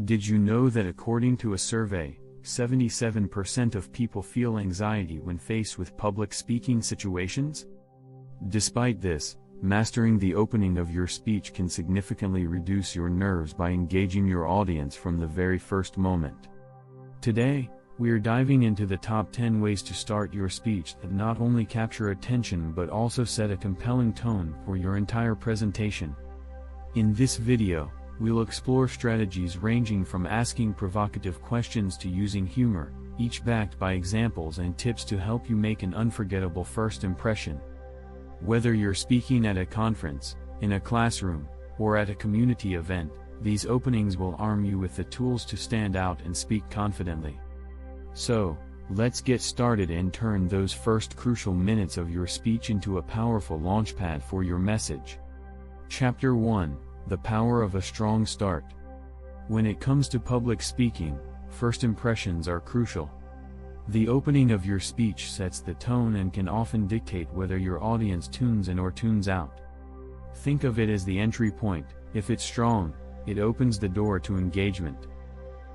Did you know that according to a survey, 77% of people feel anxiety when faced with public speaking situations? Despite this, mastering the opening of your speech can significantly reduce your nerves by engaging your audience from the very first moment. Today, we are diving into the top 10 ways to start your speech that not only capture attention but also set a compelling tone for your entire presentation. In this video, we'll explore strategies ranging from asking provocative questions to using humor, each backed by examples and tips to help you make an unforgettable first impression. Whether you're speaking at a conference, in a classroom, or at a community event, these openings will arm you with the tools to stand out and speak confidently. So, let's get started and turn those first crucial minutes of your speech into a powerful launchpad for your message. Chapter 1: The Power of a Strong Start. When it comes to public speaking, first impressions are crucial. The opening of your speech sets the tone and can often dictate whether your audience tunes in or tunes out. Think of it as the entry point. If it's strong, it opens the door to engagement.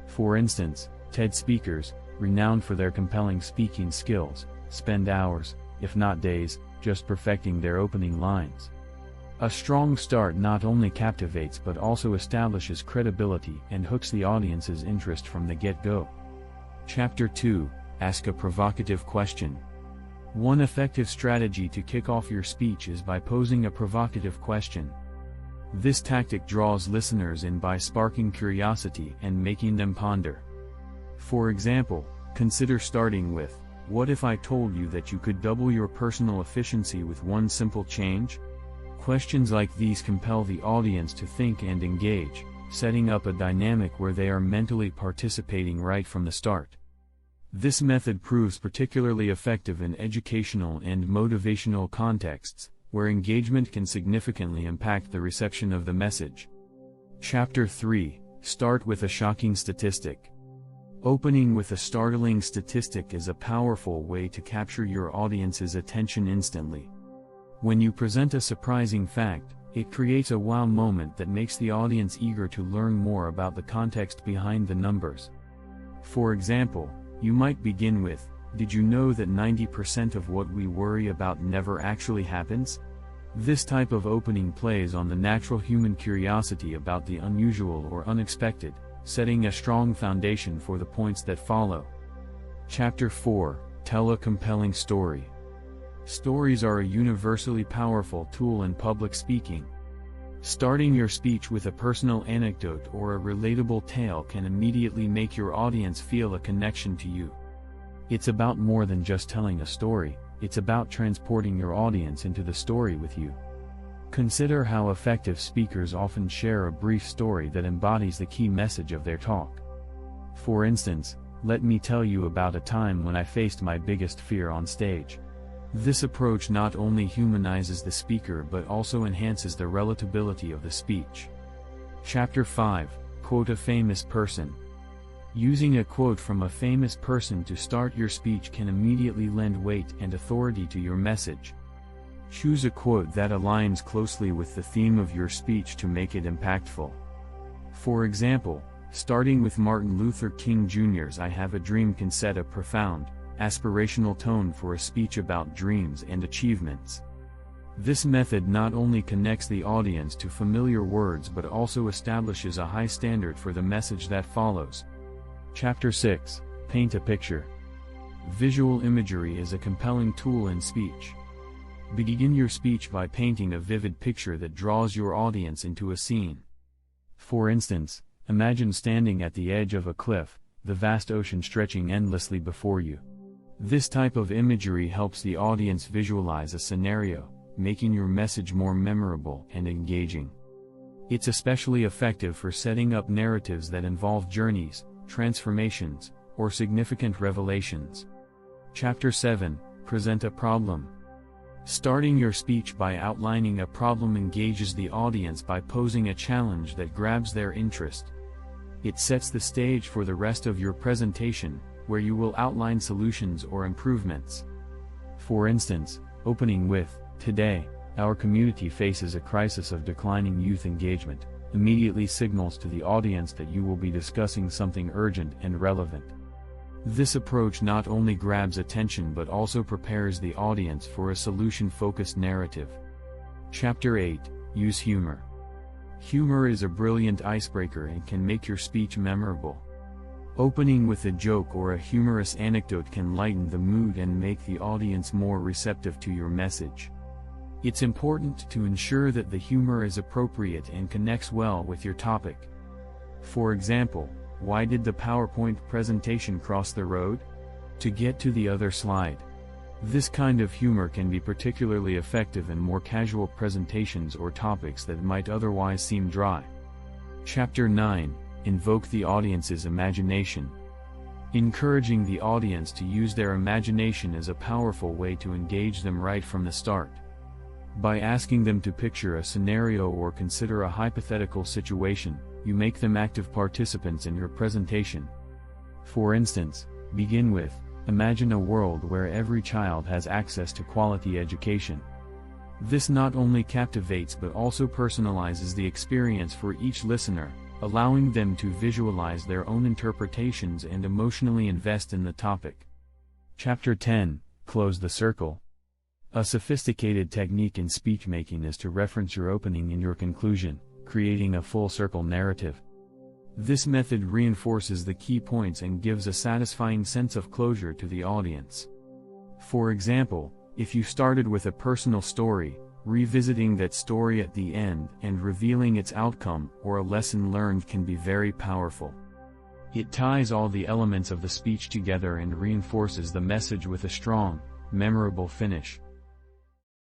For instance, TED speakers, renowned for their compelling speaking skills, spend hours, if not days, just perfecting their opening lines. A strong start not only captivates but also establishes credibility and hooks the audience's interest from the get-go. Chapter 2: Ask a provocative question. One effective strategy to kick off your speech is by posing a provocative question. This tactic draws listeners in by sparking curiosity and making them ponder. For example, consider starting with, "What if I told you that you could double your personal efficiency with one simple change?" Questions like these compel the audience to think and engage, setting up a dynamic where they are mentally participating right from the start. This method proves particularly effective in educational and motivational contexts, where engagement can significantly impact the reception of the message. Chapter 3: Start with a shocking statistic. Opening with a startling statistic is a powerful way to capture your audience's attention instantly. When you present a surprising fact, it creates a wow moment that makes the audience eager to learn more about the context behind the numbers. For example, you might begin with, "Did you know that 90% of what we worry about never actually happens?" This type of opening plays on the natural human curiosity about the unusual or unexpected, setting a strong foundation for the points that follow. Chapter 4: Tell a compelling story. Stories are a universally powerful tool in public speaking. Starting your speech with a personal anecdote or a relatable tale can immediately make your audience feel a connection to you. It's about more than just telling a story, it's about transporting your audience into the story with you. Consider how effective speakers often share a brief story that embodies the key message of their talk. For instance, "Let me tell you about a time when I faced my biggest fear on stage." This approach not only humanizes the speaker but also enhances the relatability of the speech. Chapter 5: Quote a famous person. Using a quote from a famous person to start your speech can immediately lend weight and authority to your message. Choose a quote that aligns closely with the theme of your speech to make it impactful. For example, starting with Martin Luther King Jr.'s "I have a dream" can set a profound, aspirational tone for a speech about dreams and achievements. This method not only connects the audience to familiar words but also establishes a high standard for the message that follows. Chapter 6: Paint a picture. Visual imagery is a compelling tool in speech. Begin your speech by painting a vivid picture that draws your audience into a scene. For instance, imagine standing at the edge of a cliff, the vast ocean stretching endlessly before you. This type of imagery helps the audience visualize a scenario, making your message more memorable and engaging. It's especially effective for setting up narratives that involve journeys, transformations, or significant revelations. Chapter 7: Present a problem. Starting your speech by outlining a problem engages the audience by posing a challenge that grabs their interest. It sets the stage for the rest of your presentation, where you will outline solutions or improvements. For instance, opening with, "Today, our community faces a crisis of declining youth engagement. immediately signals to the audience that you will be discussing something urgent and relevant. This approach not only grabs attention but also prepares the audience for a solution-focused narrative. Chapter 8: Use humor. Humor is a brilliant icebreaker and can make your speech memorable. Opening with a joke or a humorous anecdote can lighten the mood and make the audience more receptive to your message. It's important to ensure that the humor is appropriate and connects well with your topic. For example, why did the PowerPoint presentation cross the road? To get to the other slide. This kind of humor can be particularly effective in more casual presentations or topics that might otherwise seem dry. Chapter 9: Invoke the audience's imagination. Encouraging the audience to use their imagination is a powerful way to engage them right from the start. By asking them to picture a scenario or consider a hypothetical situation, you make them active participants in your presentation. For instance, begin with, imagine a world where every child has access to quality education. This not only captivates but also personalizes the experience for each listener, allowing them to visualize their own interpretations and emotionally invest in the topic. Chapter 10: Close the circle. A sophisticated technique in speech-making is to reference your opening in your conclusion, creating a full-circle narrative. This method reinforces the key points and gives a satisfying sense of closure to the audience. For example, if you started with a personal story, revisiting that story at the end and revealing its outcome or a lesson learned can be very powerful. It ties all the elements of the speech together and reinforces the message with a strong, memorable finish.